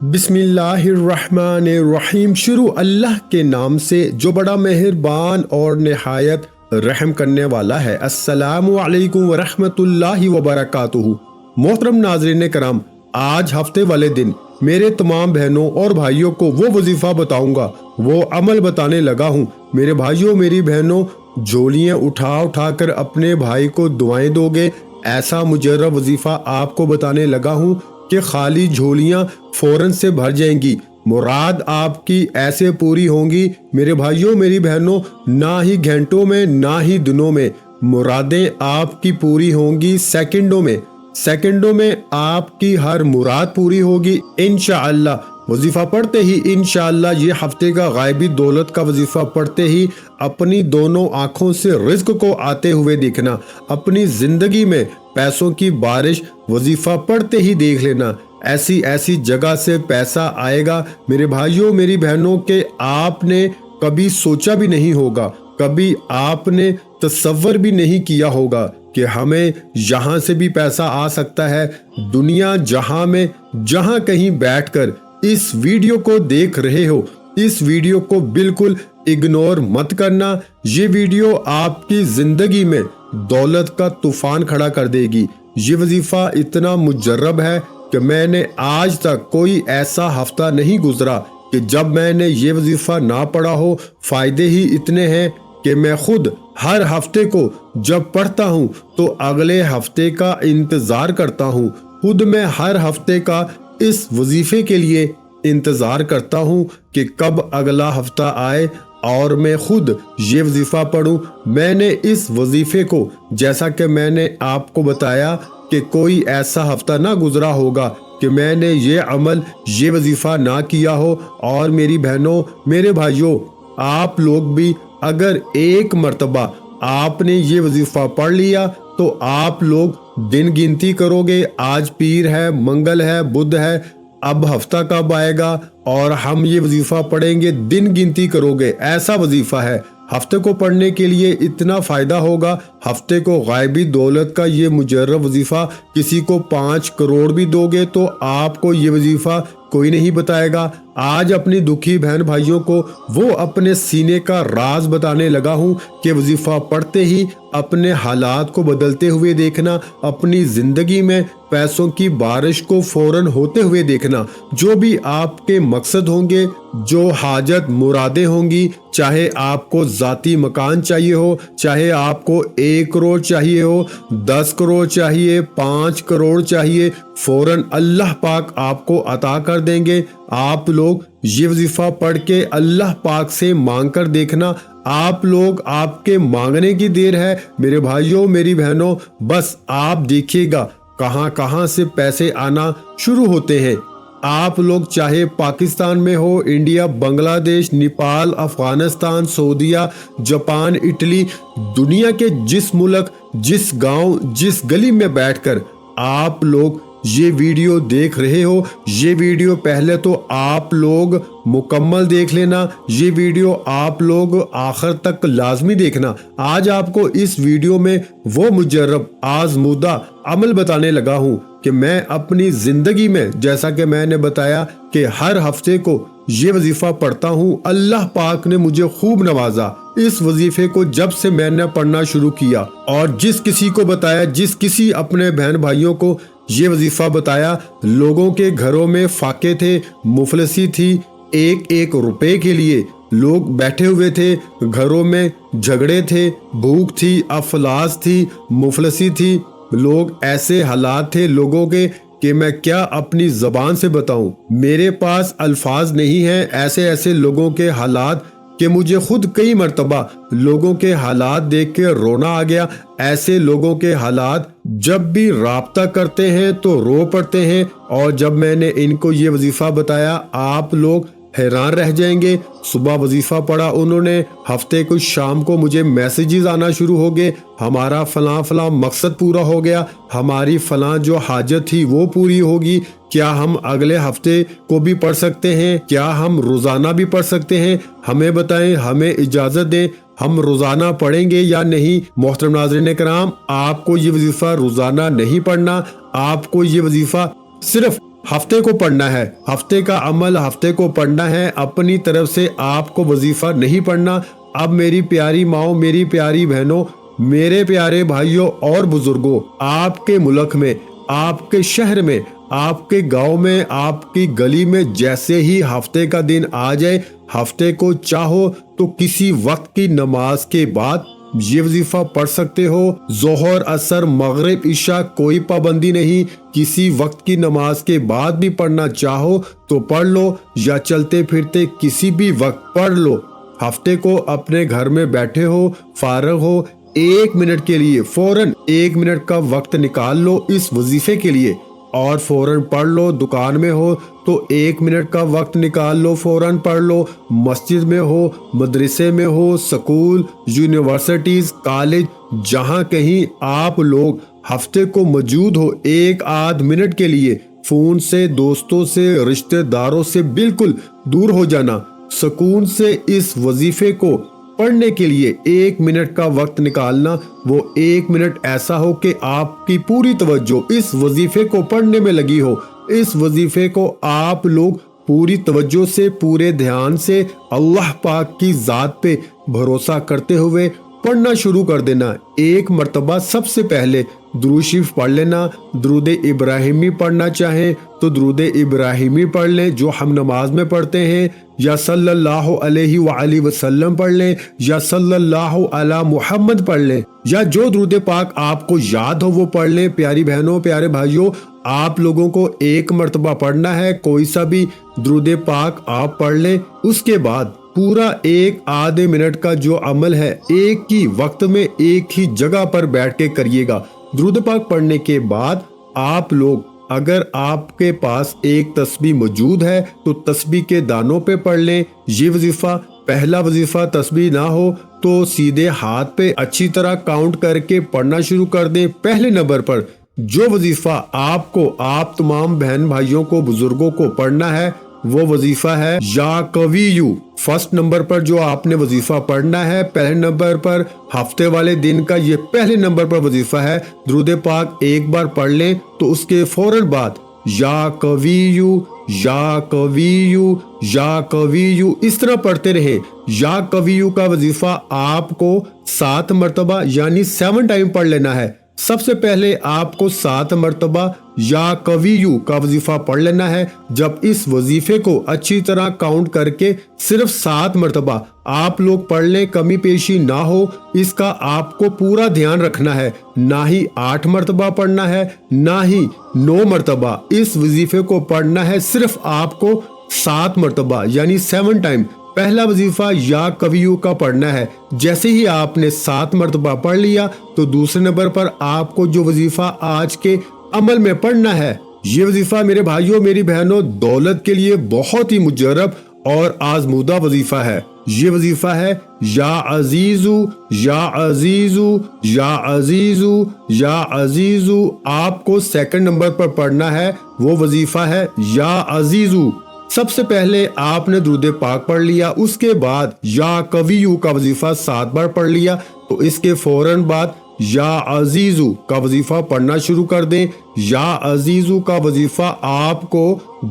बिस्मिल्लाहिर्रहमानिर्रहीम। शुरू अल्लाह के नाम से जो बड़ा मेहरबान और निहायत रहम करने वाला है। अस्सलामु अलैकुम वरहमतुल्लाहि वबरकातुहू। मोहतरम नाज़रीन कराम, आज हफ्ते वाले दिन मेरे तमाम बहनों और भाइयों को वो वजीफा बताऊंगा, वो अमल बताने लगा हूँ। मेरे भाइयों मेरी बहनों, झोलियाँ उठा उठा कर अपने भाई को दुआएं दोगे, ऐसा मुजर्रब वजीफा आपको बताने लगा हूँ कि खाली झोलियां फौरन से भर जाएंगी। मुराद आपकी ऐसे पूरी होंगी मेरे भाइयों मेरी बहनों, ना ही घंटों में ना ही दिनों में। मुरादें आपकी पूरी होंगी सेकंडों में। सेकंडों में आपकी हर मुराद पूरी होगी इंशाअल्लाह। वजीफा पढ़ते ही इंशाअल्लाह, ये हफ्ते का गायबी दौलत का वजीफा पढ़ते ही अपनी दोनों आंखों से रिज्क को आते हुए देखना। अपनी जिंदगी में पैसों की बारिश वजीफा पढ़ते ही देख लेना। ऐसी ऐसी जगह से पैसा आएगा मेरे भाइयों मेरी बहनों के आपने कभी सोचा भी नहीं होगा, कभी आपने तसव्वुर भी नहीं किया होगा कि हमें यहाँ से भी पैसा आ सकता है। दुनिया जहाँ में जहाँ कहीं बैठकर इस वीडियो को देख रहे हो, इस वीडियो को बिल्कुल इग्नोर मत करना। ये वीडियो आपकी जिंदगी में दौलत का तूफान खड़ा कर देगी। ये वजीफा इतना मुजर्रब है कि मैंने आज तक कोई ऐसा हफ्ता नहीं गुजरा कि जब मैंने ये वजीफा ना पढ़ा हो। फायदे ही इतने हैं कि मैं खुद हर हफ्ते को जब पढ़ता हूँ तो अगले हफ्ते का इंतजार करता हूँ। खुद मैं हर हफ्ते का इस वजीफे के लिए इंतजार करता हूँ कि कब अगला हफ्ता आए और मैं खुद ये वजीफा पढ़ूं। मैंने इस वजीफे को, जैसा कि मैंने आपको बताया, कि कोई ऐसा हफ्ता ना गुजरा होगा कि मैंने ये अमल ये वजीफा ना किया हो। और मेरी बहनों मेरे भाइयों, आप लोग भी अगर एक मर्तबा आपने ये वजीफा पढ़ लिया तो आप लोग दिन गिनती करोगे। आज पीर है, मंगल है, बुध है, अब हफ्ता कब आएगा और हम ये वजीफा पढ़ेंगे, दिन गिनती करोगे। ऐसा वजीफा है। हफ्ते को पढ़ने के लिए इतना फायदा होगा। हफ्ते को गायबी दौलत का ये मुजर्रब वजीफा, किसी को 5 करोड़ भी दोगे तो आपको ये वजीफा कोई नहीं बताएगा। आज अपनी दुखी बहन भाइयों को वो अपने सीने का राज बताने लगा हूँ कि वजीफा पढ़ते ही अपने हालात को बदलते हुए देखना। अपनी जिंदगी में पैसों की बारिश को फौरन होते हुए देखना। जो भी आपके मकसद होंगे, जो हाजत मुरादें होंगी, चाहे आपको जाती मकान चाहिए हो, चाहे आपको 1 करोड़ चाहिए हो, 10 करोड़ चाहिए, 5 करोड़ चाहिए, फौरन अल्लाह पाक आपको अता कर देंगे। आप लोग ये वजीफा पढ़ के अल्लाह पाक से मांग कर देखना। आप लोग, आपके मांगने की देर है मेरे भाइयों मेरी बहनों। बस आप देखिएगा कहां कहां से पैसे आना शुरू होते हैं। आप लोग चाहे पाकिस्तान में हो, इंडिया, बांग्लादेश, नेपाल, अफगानिस्तान, सऊदीया, जापान, इटली, दुनिया के जिस मुल्क, जिस गांव, जिस गली में बैठकर आप लोग ये वीडियो देख रहे हो, ये वीडियो पहले तो आप लोग मुकम्मल देख लेना। ये वीडियो आप लोग आखिर तक लाजमी देखना। आज आपको इस वीडियो में वो मुजर्रब आजमूदा अमल बताने लगा हूँ कि मैं अपनी जिंदगी में, जैसा कि मैंने बताया कि हर हफ्ते को ये वजीफा पढ़ता हूँ। अल्लाह पाक ने मुझे खूब नवाजा। इस वजीफे को जब से मैंने पढ़ना शुरू किया और जिस किसी को बताया, जिस किसी अपने बहन भाइयों को ये वजीफा बताया, लोगों के घरों में फाके थे, मुफलसी थी। 1-1 रुपए के लिए लोग बैठे हुए थे, घरों में झगड़े थे, भूख थी, अफलास थी, मुफलसी थी। लोग, ऐसे हालात थे लोगों के कि मैं क्या अपनी जबान से बताऊं। मेरे पास अल्फाज नहीं हैं। ऐसे ऐसे लोगों के हालात कि मुझे खुद कई मर्तबा लोगों के हालात देख के रोना आ गया। ऐसे लोगों के हालात जब भी राब्ता करते हैं तो रो पड़ते हैं। और जब मैंने इनको ये वजीफा बताया, आप लोग हैरान रह जाएंगे। सुबह वजीफा पढ़ा उन्होंने, हफ्ते को शाम को मुझे मैसेजेस आना शुरू हो गए, हमारा फलां फलां मकसद पूरा हो गया, हमारी फलां जो हाजत थी वो पूरी होगी। क्या हम अगले हफ्ते को भी पढ़ सकते हैं? क्या हम रोजाना भी पढ़ सकते हैं? हमें बताएं, हमें इजाजत दें, हम रोजाना पढ़ेंगे या नहीं। मोहतरम नाज़रीन कराम, आपको ये वजीफा रोजाना नहीं पढ़ना। आपको ये वजीफा सिर्फ ہفتے کو پڑھنا ہے، ہفتے کا عمل ہفتے کو پڑھنا ہے، اپنی طرف سے آپ کو وظیفہ نہیں پڑھنا۔ اب میری پیاری ماؤں، میری پیاری بہنوں، میرے پیارے بھائیوں اور بزرگوں، آپ کے ملک میں، آپ کے شہر میں، آپ کے گاؤں میں، آپ کی گلی میں جیسے ہی ہفتے کا دن آ جائے، ہفتے کو چاہو تو کسی وقت کی نماز کے بعد یہ وظیفہ پڑھ سکتے ہو۔ ظہر، عصر، مغرب، عشاء کوئی پابندی نہیں، کسی وقت کی نماز کے بعد بھی پڑھنا چاہو تو پڑھ لو، یا چلتے پھرتے کسی بھی وقت پڑھ لو۔ ہفتے کو اپنے گھر میں بیٹھے ہو، فارغ ہو، 1 منٹ کے لیے فوراً 1 منٹ کا وقت نکال لو اس وظیفے کے لیے اور فوراً پڑھ لو۔ دکان میں ہو تو 1 منٹ کا وقت نکال لو، فوراً پڑھ لو۔ مسجد میں ہو، مدرسے میں ہو، سکول، یونیورسٹیز، کالج، جہاں کہیں آپ لوگ ہفتے کو موجود ہو، 1 آدھ منٹ کے لیے فون سے، دوستوں سے، رشتہ داروں سے بالکل دور ہو جانا، سکون سے اس وظیفے کو پڑھنے کے لیے 1 منٹ کا وقت نکالنا۔ وہ 1 منٹ ایسا ہو کہ آپ کی پوری توجہ اس وظیفے کو پڑھنے میں لگی ہو، اس وظیفے کو آپ لوگ پوری توجہ سے، پورے دھیان سے اللہ پاک کی ذات پہ بھروسہ کرتے ہوئے پڑھنا شروع کر دینا۔ 1 مرتبہ سب سے پہلے درود شریف پڑھ لینا، درود ابراہیمی پڑھنا چاہیں تو درود ابراہیمی پڑھ لیں جو ہم نماز میں پڑھتے ہیں، یا صلی اللہ علیہ وآلہ وسلم پڑھ لیں، یا صلی اللہ علی محمد پڑھ لیں، یا جو درود پاک آپ کو یاد ہو وہ پڑھ لیں۔ پیاری بہنوں، پیارے بھائیوں، آپ لوگوں کو 1 مرتبہ پڑھنا ہے، کوئی سا بھی درود پاک آپ پڑھ لیں۔ اس کے بعد پورا 1 آدھے منٹ کا جو عمل ہے ایک ہی وقت میں ایک ہی جگہ پر بیٹھ کے کریے گا۔ درود پاک پڑھنے کے بعد آپ لوگ، اگر آپ کے پاس ایک تسبیح موجود ہے تو تسبیح کے دانوں پہ پڑھ لیں یہ وظیفہ۔ پہلا وظیفہ تسبیح نہ ہو تو سیدھے ہاتھ پہ اچھی طرح کاؤنٹ کر کے پڑھنا شروع کر دیں۔ پہلے نمبر پر جو وظیفہ آپ تمام بہن بھائیوں کو، بزرگوں کو پڑھنا ہے وہ وظیفہ ہے یا قویو۔ فرسٹ نمبر پر جو آپ نے وظیفہ پڑھنا ہے، پہلے نمبر پر ہفتے والے دن کا یہ پہلے نمبر پر وظیفہ ہے۔ درود پاک ایک بار پڑھ لیں تو اس کے فوراً بعد یا قویو، یا قویو، یا قویو اس طرح پڑھتے رہیں۔ یا قویو کا وظیفہ آپ کو 7 مرتبہ یعنی 7 ٹائم پڑھ لینا ہے۔ سب سے پہلے آپ کو 7 مرتبہ یا قویو کا وظیفہ پڑھ لینا ہے۔ جب اس وظیفے کو اچھی طرح کاؤنٹ کر کے صرف 7 مرتبہ آپ لوگ پڑھ لیں، کمی پیشی نہ ہو، اس کا آپ کو پورا دھیان رکھنا ہے۔ نہ ہی 8 مرتبہ پڑھنا ہے، نہ ہی 9 مرتبہ اس وظیفے کو پڑھنا ہے، صرف آپ کو 7 مرتبہ یعنی 7 ٹائم پہلا وظیفہ یا قویو کا پڑھنا ہے۔ جیسے ہی آپ نے 7 مرتبہ پڑھ لیا تو دوسرے نمبر پر آپ کو جو وظیفہ آج کے عمل میں پڑھنا ہے، یہ وظیفہ میرے بھائیوں، میری بہنوں، دولت کے لیے بہت ہی مجرب اور آزمودہ وظیفہ ہے۔ یہ وظیفہ ہے یا عزیزو، یا عزیزو، یا عزیزو، یا عزیزو۔ آپ کو 2nd نمبر پر پڑھنا ہے، وہ وظیفہ ہے یا عزیزو۔ سب سے پہلے آپ نے درود پاک پڑھ لیا، اس کے بعد یا قویو کا وظیفہ 7 بار پڑھ لیا تو اس کے فوراً بعد یا عزیزو کا وظیفہ پڑھنا شروع کر دیں۔ یا عزیزو کا وظیفہ آپ کو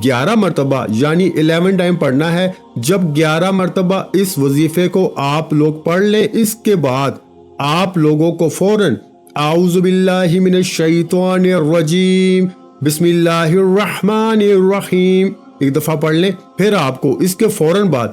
11 مرتبہ یعنی 11 ٹائم پڑھنا ہے۔ جب 11 مرتبہ اس وظیفے کو آپ لوگ پڑھ لیں، اس کے بعد آپ لوگوں کو فوراً اعوذ باللہ من الشیطان الرجیم، بسم اللہ الرحمن الرحیم ایک دفعہ پڑھ لیں۔ پھر آپ کو اس کے فوراً بعد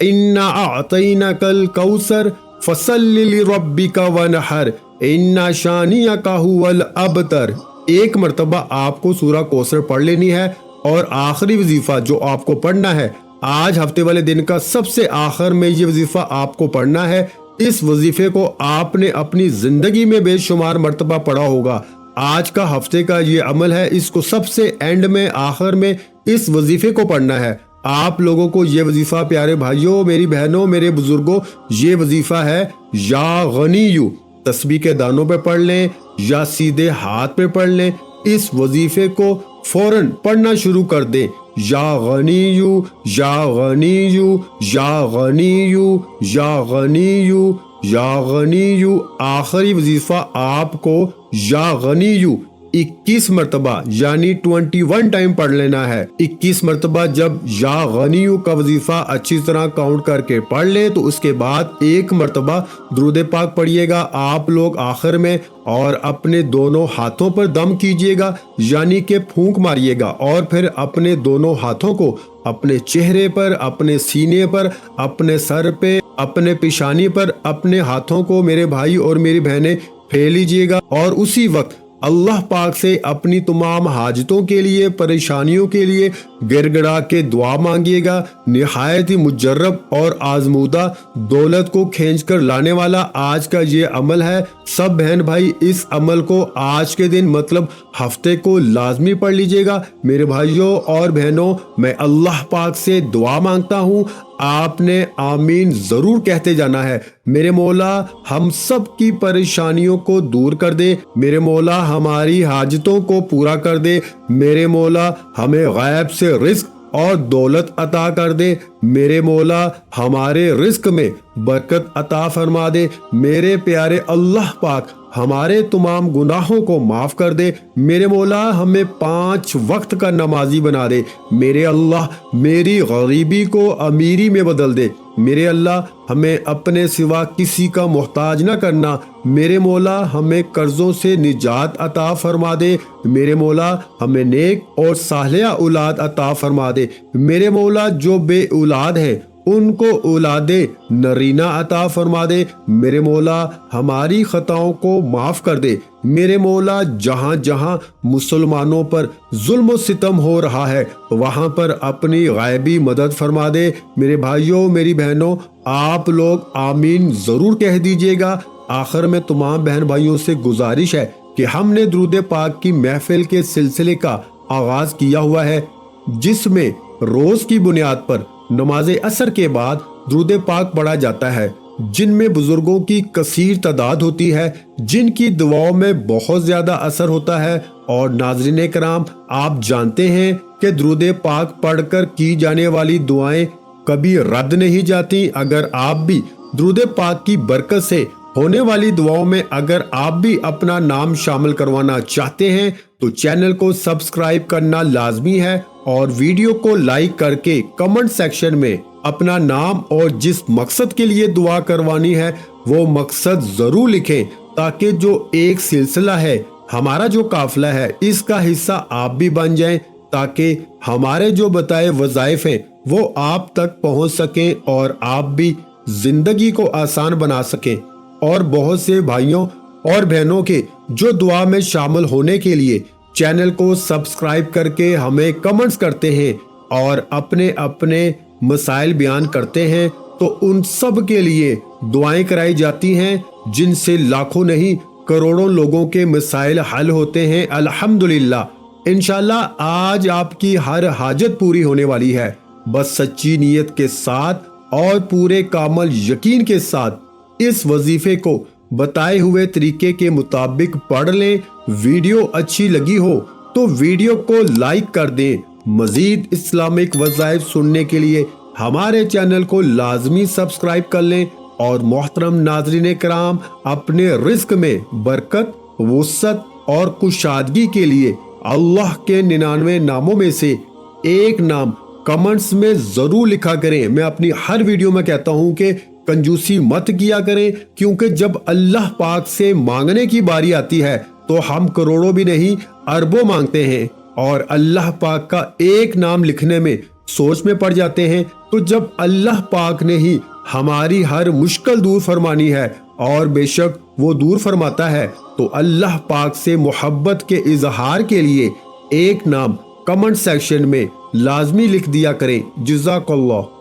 اِنَّا أَعْطَيْنَاكَ الْكَوْثَرَ فَصَلِّ لِرَبِّكَ وَانْحَرْ إِنَّ شَانِئَكَ هُوَ الْأَبْتَرُ 1 مرتبہ آپ کو سورہ کوثر پڑھ لینی ہے۔ اور آخری وظیفہ جو آپ کو پڑھنا ہے، آج ہفتے والے دن کا سب سے آخر میں یہ وظیفہ آپ کو پڑھنا ہے۔ اس وظیفے کو آپ نے اپنی زندگی میں بے شمار مرتبہ پڑھا ہوگا۔ آج کا ہفتے کا یہ عمل ہے، اس کو سب سے اینڈ میں، آخر میں اس وظیفے کو پڑھنا ہے۔ آپ لوگوں کو یہ وظیفہ، پیارے بھائیوں، میری بہنوں، میرے بزرگوں، یہ وظیفہ ہے یا غنیو۔ تسبیح کے دانوں پہ پڑھ لیں یا سیدھے ہاتھ پہ پڑھ لیں، اس وظیفے کو فوراً پڑھنا شروع کر دیں۔ یا غنیو، یا غنیو، یا غنیو، یا غنیو، یا غنیو۔ آخری وظیفہ آپ کو یا غنیو 21 मरतबा यानी 21 टाइम पढ़ लेना है। 21 मरतबा जब या गनियू का वजीफा अच्छी तरह काउंट करके पढ़ ले तो उसके बाद 1 मरतबा दुरूद पाक पढ़िएगा आप लोग आखिर में, और अपने दोनों हाथों पर दम कीजिएगा यानी कि फूंक मारिएगा, और फिर अपने दोनों हाथों को अपने चेहरे पर, अपने सीने पर, अपने सर पे, अपने पेशानी पर, अपने हाथों को मेरे भाई और मेरी बहनें फेर लीजिएगा, और उसी वक्त अल्लाह पाक से अपनी तमाम हाजतों के लिए, परेशानियों के लिए गिड़गिड़ा के दुआ मांगिएगा। निहायत ही मुजर्रब और आजमूदा दौलत को खींच कर लाने वाला आज का ये अमल है। सब बहन भाई इस अमल को आज के दिन मतलब हफ्ते को लाजमी पढ़ लीजिएगा। मेरे भाइयों और बहनों, मैं अल्लाह पाक से दुआ मांगता हूँ, आपने आमीन जरूर कहते जाना है। मेरे मौला हम सब की परेशानियों को दूर कर दे, मेरे मौला हमारी हाजतों को पूरा कर दे, मेरे मौला हमें गैब से रिस्क और दौलत अता कर दे, मेरे मौला हमारे रिस्क में बरकत अता फरमा दे, मेरे प्यारे अल्लाह पाक हमारे तमाम गुनाहों को माफ कर दे, मेरे मौला हमें 5 वक्त का नमाजी बना दे, मेरे अल्लाह मेरी गरीबी को अमीरी में बदल दे, मेरे अल्लाह हमें अपने सिवा किसी का मोहताज न करना, मेरे मौला हमें कर्जों से निजात अता फरमा दे, मेरे मौला हमें नेक और सालेहा औलाद अता फरमा दे, मेरे मौला जो बे औलाद है उनको औलादे नरीना अता फरमा दे, मेरे मौला हमारी खताओं को माफ कर दे, मेरे मौला जहाँ जहाँ मुसलमानों पर जुल्म सितम हो रहा है वहाँ पर अपनी गायबी मदद फरमा दे। मेरे भाइयों मेरी बहनों, आप लोग आमीन जरूर कह दीजिएगा। आखिर में तमाम बहन भाइयों से गुजारिश है कि हमने दुरूद पाक की महफिल के सिलसिले का आगाज किया हुआ है, जिसमें रोज की बुनियाद पर नमाज असर के बाद दुरूद पाक पढ़ा जाता है, जिनमें बुजुर्गों की कसीर तादाद होती है, जिनकी दुआओं में बहुत ज्यादा असर होता है। और नाज़रीन कराम, आप जानते हैं कि दुरूद पाक पढ़कर की जाने वाली दुआएं कभी रद्द नहीं जाती। अगर आप भी दुरूद पाक की बरकत से होने वाली दुआओं में अगर आप भी अपना नाम शामिल करवाना चाहते हैं तो चैनल को सब्सक्राइब करना लाजमी है, और वीडियो को लाइक करके कमेंट सेक्शन में अपना नाम और जिस मकसद के लिए दुआ करवानी है वो मकसद जरूर लिखें, ताकि जो एक सिलसिला है, हमारा जो काफिला है, इसका हिस्सा आप भी बन जाएं, ताकि हमारे जो बताए वज़ाइफ हैं वो आप तक पहुंच सकें और आप भी जिंदगी को आसान बना सकें। और बहुत से भाइयों और बहनों के जो दुआ में शामिल होने के लिए चैनल को सब्सक्राइब करके हमें कमेंट्स करते हैं और अपने अपने मसाइल बयान करते हैं, तो उन सब के लिए दुआएं कराई जाती हैं, जिनसे लाखों नहीं करोड़ों लोगों के मसाइल हल होते हैं। अल्हम्दुलिल्लाह। इंशाल्लाह आज आपकी हर हाजत पूरी होने वाली है। बस सच्ची नीयत के साथ और पूरे कामल यकीन के साथ इस वजीफे को बताए हुए तरीके के मुताबिक पढ़ लें। वीडियो अच्छी लगी हो तो वीडियो को लाइक कर दें। मजीद इस्लामिक वज़ाइफ सुनने के लिए हमारे चैनल को लाजमी सब्सक्राइब कर लें। और मोहतरम नाज़रीन कराम, अपने रिस्क में बरकत, वुसअत और कुशादगी के लिए अल्लाह के 99 नामों में से एक नाम कमेंट्स में जरूर लिखा करें। मैं अपनी हर वीडियो में कहता हूं कि कंजूसी मत किया करें, क्योंकि जब अल्लाह पाक से मांगने की बारी आती है तो हम करोड़ों भी नहीं अरबों मांगते हैं, और अल्लाह पाक का एक नाम लिखने में सोच में पड़ जाते हैं। तो जब अल्लाह पाक ने ही हमारी हर मुश्किल दूर फरमानी है, और बेशक वो दूर फरमाता है, तो अल्लाह पाक से मोहब्बत के इजहार के लिए एक नाम कमेंट सेक्शन में लाजमी लिख दिया करें। जज़ाकल्लाह।